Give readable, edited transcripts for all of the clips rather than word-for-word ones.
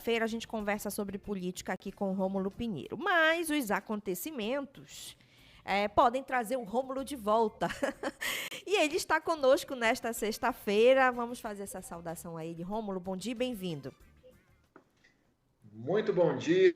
Feira a gente conversa sobre política aqui com o Rômulo Pinheiro, mas os acontecimentos podem trazer o Rômulo de volta. E ele está conosco nesta sexta-feira. Vamos fazer essa saudação a ele. Rômulo, bom dia e bem-vindo. Muito bom dia,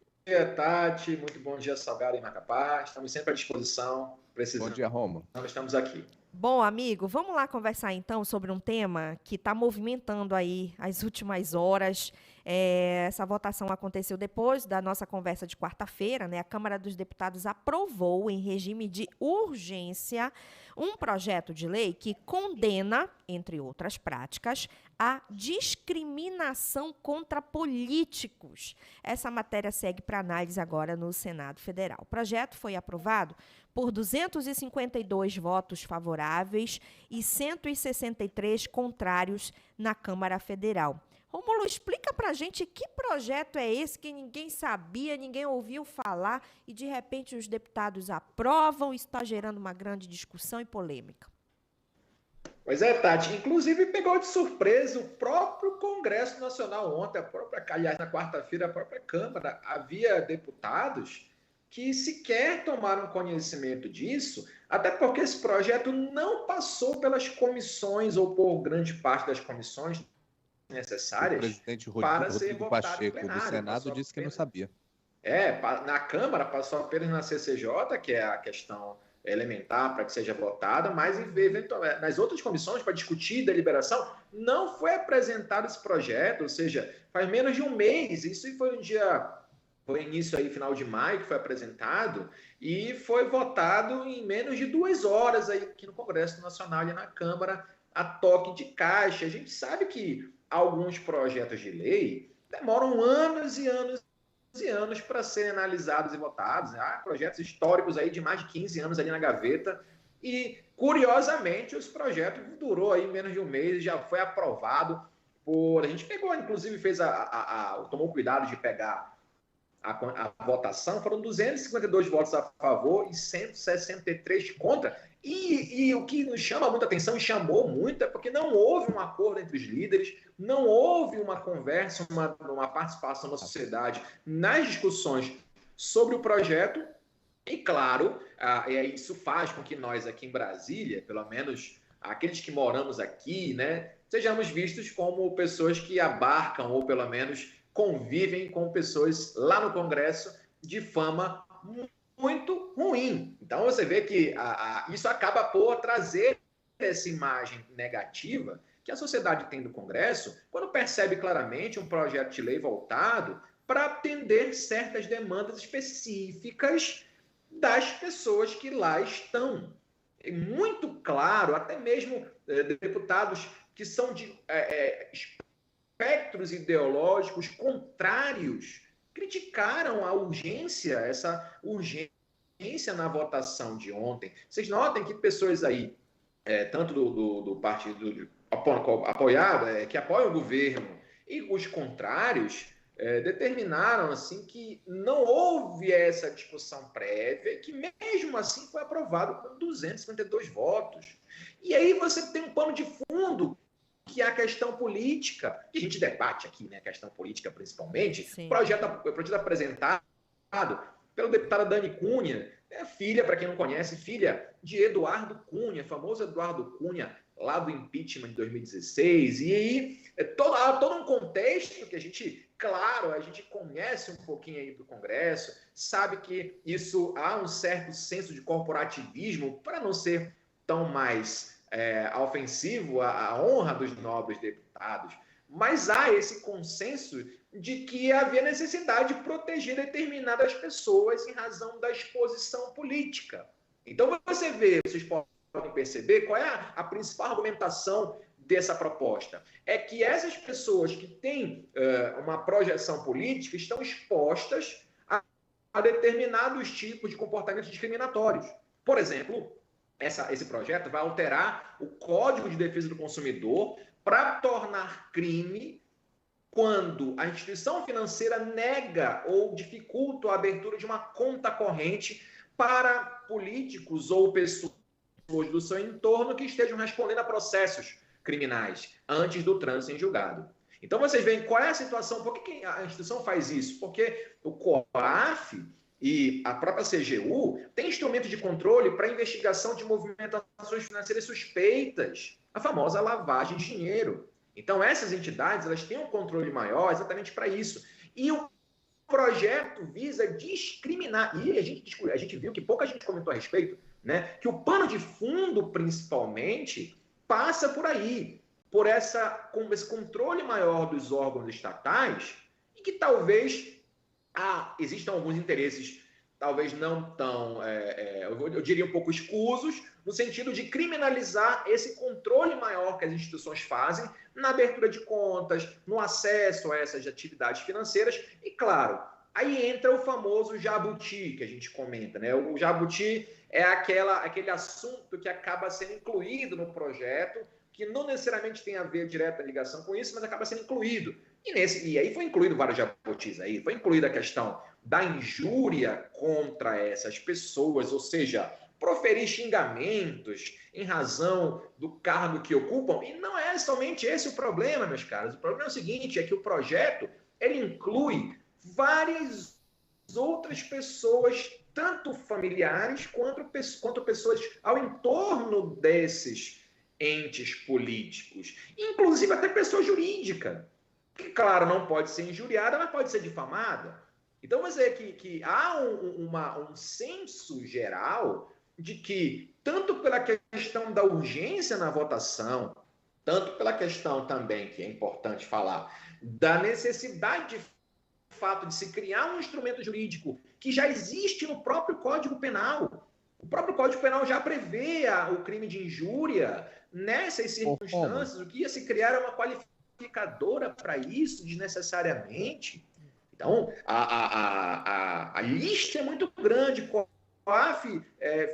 Tati. Muito bom dia, Salgado e Macapá. Estamos sempre à disposição. Precisando. Bom dia, Rômulo. Nós estamos aqui. Bom, amigo, vamos lá conversar então sobre um tema que está movimentando aí as últimas horas. Essa votação aconteceu depois da nossa conversa de quarta-feira, né? A Câmara dos Deputados aprovou, em regime de urgência, um projeto de lei que condena, entre outras práticas, a discriminação contra políticos. Essa matéria segue para análise agora no Senado Federal. O projeto foi aprovado por 252 votos favoráveis e 163 contrários na Câmara Federal. Rômulo, explica pra gente que projeto é esse que ninguém sabia, ninguém ouviu falar e, de repente, os deputados aprovam. Isso está gerando uma grande discussão e polêmica. Pois é, Tati. Inclusive, pegou de surpresa o próprio Congresso Nacional ontem, aliás, na quarta-feira, a própria Câmara. Havia deputados que sequer tomaram conhecimento disso, até porque esse projeto não passou pelas comissões ou por grande parte das comissões necessárias. O presidente para ser Rodrigo votado Pacheco em plenário. do Senado disse que não sabia. Na Câmara passou apenas na CCJ, que é a questão elementar para que seja votada, mas nas outras comissões, para discutir deliberação, não foi apresentado esse projeto, ou seja, faz menos de um mês, isso foi início aí, final de maio, que foi apresentado, e foi votado em menos de 2 horas aí aqui no Congresso Nacional e na Câmara, a toque de caixa. A gente sabe que alguns projetos de lei demoram anos e anos e anos para serem analisados e votados. Há projetos históricos aí de mais de 15 anos ali na gaveta, e, curiosamente, esse projeto durou aí menos de um mês e já foi aprovado a gente pegou, inclusive, tomou cuidado de pegar a votação, foram 252 votos a favor e 163 contra. E o que nos chama muita atenção e chamou muito é porque não houve um acordo entre os líderes, não houve uma conversa, uma participação da sociedade nas discussões sobre o projeto. E, claro, isso faz com que nós aqui em Brasília, pelo menos aqueles que moramos aqui, né, sejamos vistos como pessoas que abarcam ou, pelo menos, convivem com pessoas lá no Congresso de fama muito ruim. Então, você vê que isso acaba por trazer essa imagem negativa que a sociedade tem do Congresso quando percebe claramente um projeto de lei voltado para atender certas demandas específicas das pessoas que lá estão. É muito claro, até mesmo deputados que são de espectros ideológicos contrários criticaram essa urgência na votação de ontem. Vocês notem que pessoas aí, tanto do partido apoiado, que apoiam o governo, e os contrários, determinaram assim que não houve essa discussão prévia e que mesmo assim foi aprovado com 252 votos. E aí você tem um pano de fundo que é a questão política, que a gente debate aqui, né, a questão política principalmente. O projeto apresentado pelo deputado Dani Cunha, filha, para quem não conhece, filha de Eduardo Cunha, famoso Eduardo Cunha, lá do impeachment de 2016, e aí todo um contexto que a gente conhece um pouquinho aí do Congresso, sabe que isso há um certo senso de corporativismo, para não ser tão mais ofensivo à honra dos nobres deputados, mas há esse consenso de que havia necessidade de proteger determinadas pessoas em razão da exposição política. Então vocês podem perceber qual é a principal argumentação dessa proposta. É que essas pessoas que têm uma projeção política estão expostas a determinados tipos de comportamentos discriminatórios. Por exemplo, esse projeto vai alterar o Código de Defesa do Consumidor para tornar crime quando a instituição financeira nega ou dificulta a abertura de uma conta corrente para políticos ou pessoas do seu entorno que estejam respondendo a processos criminais antes do trânsito em julgado. Então, vocês veem qual é a situação, por que a instituição faz isso? Porque o COAF e a própria CGU têm instrumento de controle para investigação de movimentações financeiras suspeitas, a famosa lavagem de dinheiro. Então, essas entidades elas têm um controle maior exatamente para isso. E o projeto visa discriminar, e a gente viu que pouca gente comentou a respeito, né, que o pano de fundo, principalmente, passa por aí, por com esse controle maior dos órgãos estatais, e que talvez existam alguns interesses, talvez não tão, eu diria um pouco escusos, no sentido de criminalizar esse controle maior que as instituições fazem na abertura de contas, no acesso a essas atividades financeiras, e claro, aí entra o famoso jabuti que a gente comenta, né? O jabuti é aquele assunto que acaba sendo incluído no projeto, que não necessariamente tem a ver direta ligação com isso, mas acaba sendo incluído. E aí foi incluído vários jabutis aí, foi incluída a questão da injúria contra essas pessoas, ou seja, proferir xingamentos em razão do cargo que ocupam. E não é somente esse o problema, meus caros. O problema é o seguinte, é que o projeto ele inclui várias outras pessoas, tanto familiares quanto pessoas ao entorno desses entes políticos, inclusive até pessoa jurídica, que, claro, não pode ser injuriada, mas pode ser difamada. Então, vamos dizer que há um senso geral de que, tanto pela questão da urgência na votação, tanto pela questão também, que é importante falar, da necessidade de fato de se criar um instrumento jurídico que já existe no próprio Código Penal. O próprio Código Penal já prevê o crime de injúria nessas circunstâncias. O que ia se criar é uma qualificadora para isso, desnecessariamente. Então, a lista é muito grande. O COAF,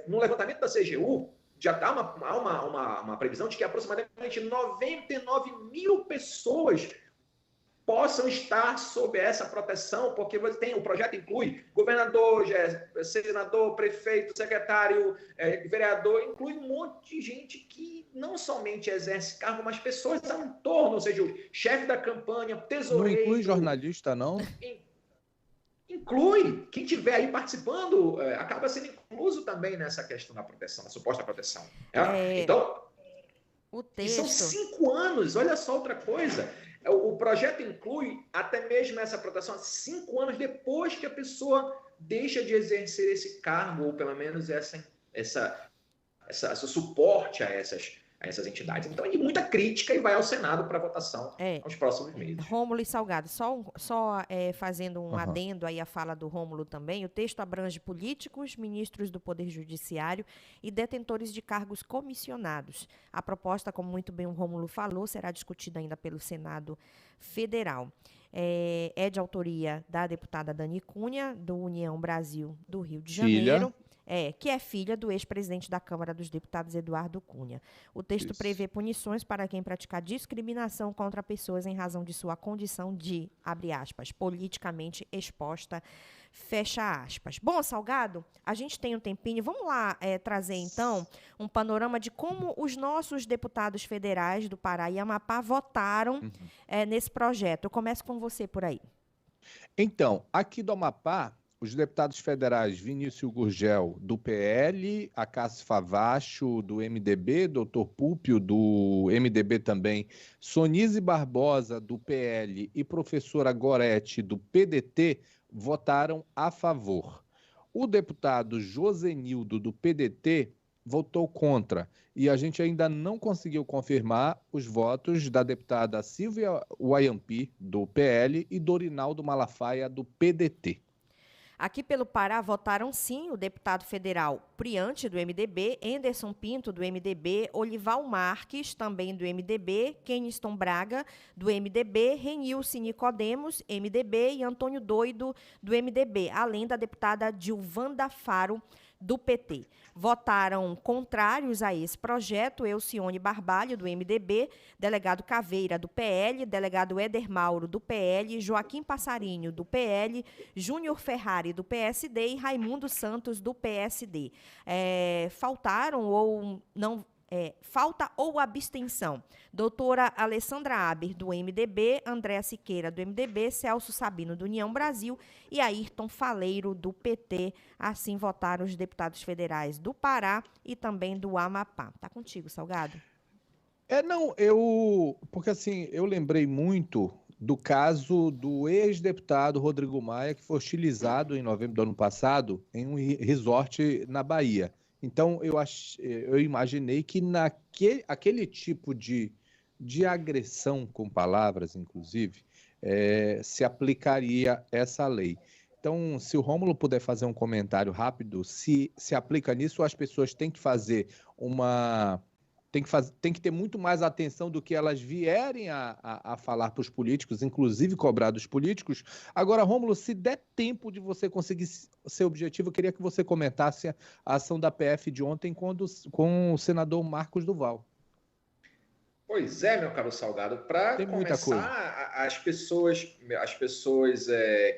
no levantamento da CGU, já há uma previsão de que aproximadamente 99 mil pessoas possam estar sob essa proteção, porque o projeto inclui governador, senador, prefeito, secretário, vereador, inclui um monte de gente que não somente exerce cargo, mas pessoas ao entorno, ou seja, o chefe da campanha, tesoureiro... Não inclui jornalista, não? Inclui. Quem estiver aí participando acaba sendo incluso também nessa questão da proteção, da suposta proteção. Então, o texto... são 5 anos, olha só outra coisa... O projeto inclui até mesmo essa proteção 5 anos depois que a pessoa deixa de exercer esse cargo, ou pelo menos esse suporte a essas entidades. Então, é muita crítica e vai ao Senado para votação aos próximos meses. Rômulo e Salgado, só fazendo um adendo aí à fala do Rômulo também, o texto abrange políticos, ministros do Poder Judiciário e detentores de cargos comissionados. A proposta, como muito bem o Rômulo falou, será discutida ainda pelo Senado Federal. É de autoria da deputada Dani Cunha, do União Brasil do Rio de Janeiro. Que é filha do ex-presidente da Câmara dos Deputados, Eduardo Cunha. O texto prevê punições para quem praticar discriminação contra pessoas em razão de sua condição de, abre aspas, politicamente exposta, fecha aspas. Bom, Salgado, a gente tem um tempinho. Vamos lá trazer, então, um panorama de como os nossos deputados federais do Pará e Amapá votaram nesse projeto. Eu começo com você por aí. Então, aqui do Amapá, os deputados federais Vinícius Gurgel, do PL, Acácio Favacho, do MDB, Dr. Púpio, do MDB também, Sonise Barbosa, do PL, e professora Gorete, do PDT, votaram a favor. O deputado Josenildo, do PDT, votou contra, e a gente ainda não conseguiu confirmar os votos da deputada Silvia Wayampi, do PL, e Dorinaldo Malafaia, do PDT. Aqui pelo Pará votaram sim o deputado federal Priante, do MDB, Enderson Pinto, do MDB, Olival Marques, também do MDB, Keniston Braga, do MDB, Renilce Nicodemos, MDB, e Antônio Doido, do MDB, além da deputada Dilvanda Faro, do PT. Votaram contrários a esse projeto Elcione Barbalho, do MDB, delegado Caveira, do PL, delegado Éder Mauro, do PL, Joaquim Passarinho, do PL, Júnior Ferrari, do PSD e Raimundo Santos, do PSD. Faltaram ou não falta ou abstenção? Doutora Alessandra Aber, do MDB, Andréa Siqueira, do MDB, Celso Sabino, do União Brasil e Ayrton Faleiro, do PT. Assim votaram os deputados federais do Pará e também do Amapá. Tá contigo, Salgado. Porque assim, eu lembrei muito do caso do ex-deputado Rodrigo Maia, que foi hostilizado em novembro do ano passado em um resort na Bahia. Então, eu imaginei que aquele tipo de agressão com palavras, inclusive, se aplicaria essa lei. Então, se o Rômulo puder fazer um comentário rápido, se aplica nisso, as pessoas têm que fazer tem que ter muito mais atenção do que elas vierem a falar para os políticos, inclusive cobrar dos políticos. Agora, Rômulo, se der tempo de você conseguir seu objetivo, eu queria que você comentasse a ação da PF de ontem com o senador Marcos Duval. Pois é, meu caro Salgado, para começar, as pessoas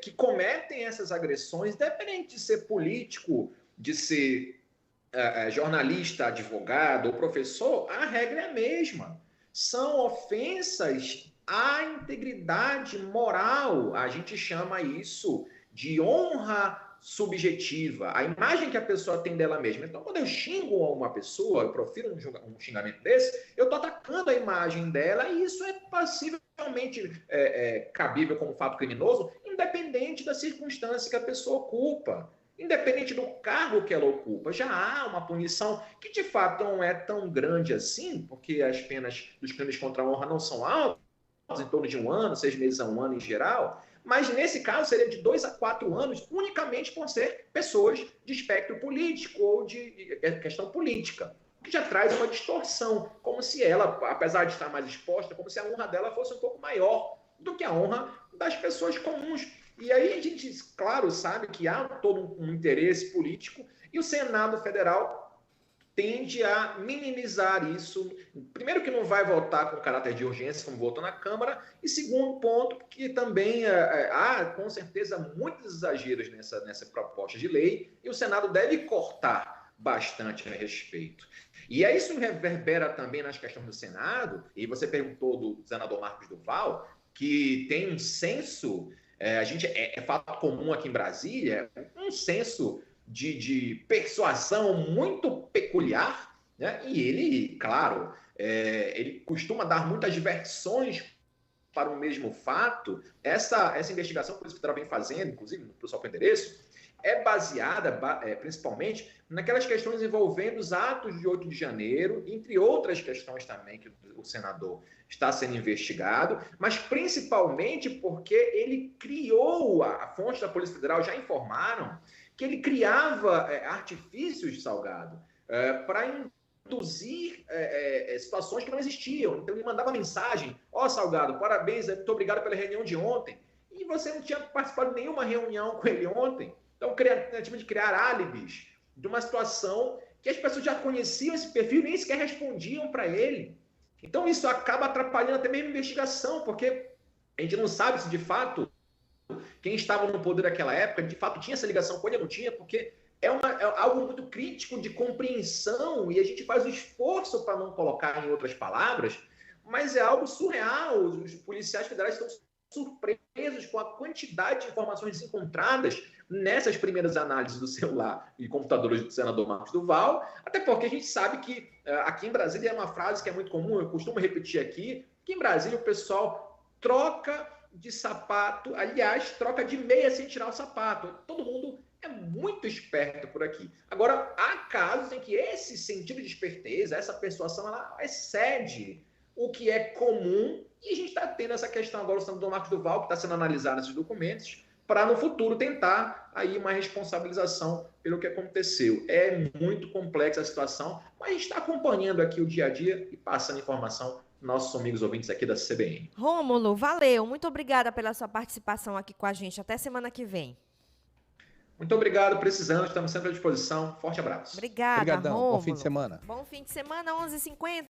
que cometem essas agressões, independente de ser político, de ser jornalista, advogado ou professor, a regra é a mesma. São ofensas à integridade moral. A gente chama isso de honra subjetiva, a imagem que a pessoa tem dela mesma. Então, quando eu xingo uma pessoa, eu profiro um xingamento desse, eu estou atacando a imagem dela e isso é possivelmente cabível como fato criminoso, independente da circunstância que a pessoa ocupa. Independente do cargo que ela ocupa, já há uma punição que de fato não é tão grande assim, porque as penas dos crimes contra a honra não são altas, em torno de 1 ano, 6 meses a 1 ano em geral, mas nesse caso seria de 2 a 4 anos, unicamente por ser pessoas de espectro político ou de questão política, o que já traz uma distorção, como se ela, apesar de estar mais exposta, como se a honra dela fosse um pouco maior do que a honra das pessoas comuns. E aí a gente, claro, sabe que há todo um interesse político e o Senado Federal tende a minimizar isso. Primeiro que não vai votar com caráter de urgência, como votou na Câmara, e segundo ponto, que também há, com certeza, muitos exageros nessa proposta de lei e o Senado deve cortar bastante a respeito. E aí isso reverbera também nas questões do Senado, e você perguntou do senador Marcos Duval, que tem um senso... é fato comum aqui em Brasília, um senso de persuasão muito peculiar, né? E ele, claro, ele costuma dar muitas versões para o mesmo fato. Essa investigação que a Polícia Federal vem fazendo, inclusive no pessoal com endereço, é baseada principalmente naquelas questões envolvendo os atos de 8 de janeiro, entre outras questões também que o senador está sendo investigado, mas principalmente porque ele criou, a fonte da Polícia Federal já informaram que ele criava artifícios, Salgado, para induzir situações que não existiam. Então ele mandava mensagem: ó, Salgado, parabéns, muito obrigado pela reunião de ontem. E você não tinha participado de nenhuma reunião com ele ontem. Então, tentativa de criar álibis de uma situação que as pessoas já conheciam esse perfil e nem sequer respondiam para ele. Então, isso acaba atrapalhando até mesmo a investigação, porque a gente não sabe se, de fato, quem estava no poder naquela época, de fato, tinha essa ligação com ele ou não tinha, porque é algo muito crítico de compreensão e a gente faz o esforço para não colocar em outras palavras, mas é algo surreal. Os policiais federais estão surpresos com a quantidade de informações encontradas nessas primeiras análises do celular e computadores do senador Marcos Duval, até porque a gente sabe que aqui em Brasília é uma frase que é muito comum, eu costumo repetir aqui, que em Brasília o pessoal troca de sapato, aliás, troca de meia sem tirar o sapato. Todo mundo é muito esperto por aqui. Agora, há casos em que esse sentido de esperteza, essa persuasão, ela excede o que é comum, e a gente está tendo essa questão agora, o senador Marcos Duval, que está sendo analisado nesses documentos, para no futuro tentar aí uma responsabilização pelo que aconteceu. É muito complexa a situação, mas a gente está acompanhando aqui o dia a dia e passando informação para nossos amigos ouvintes aqui da CBN. Rômulo, valeu. Muito obrigada pela sua participação aqui com a gente. Até semana que vem. Muito obrigado, precisando, estamos sempre à disposição. Forte abraço. Obrigada, Obrigadão. Rômulo. Bom fim de semana. Bom fim de semana, 11h50.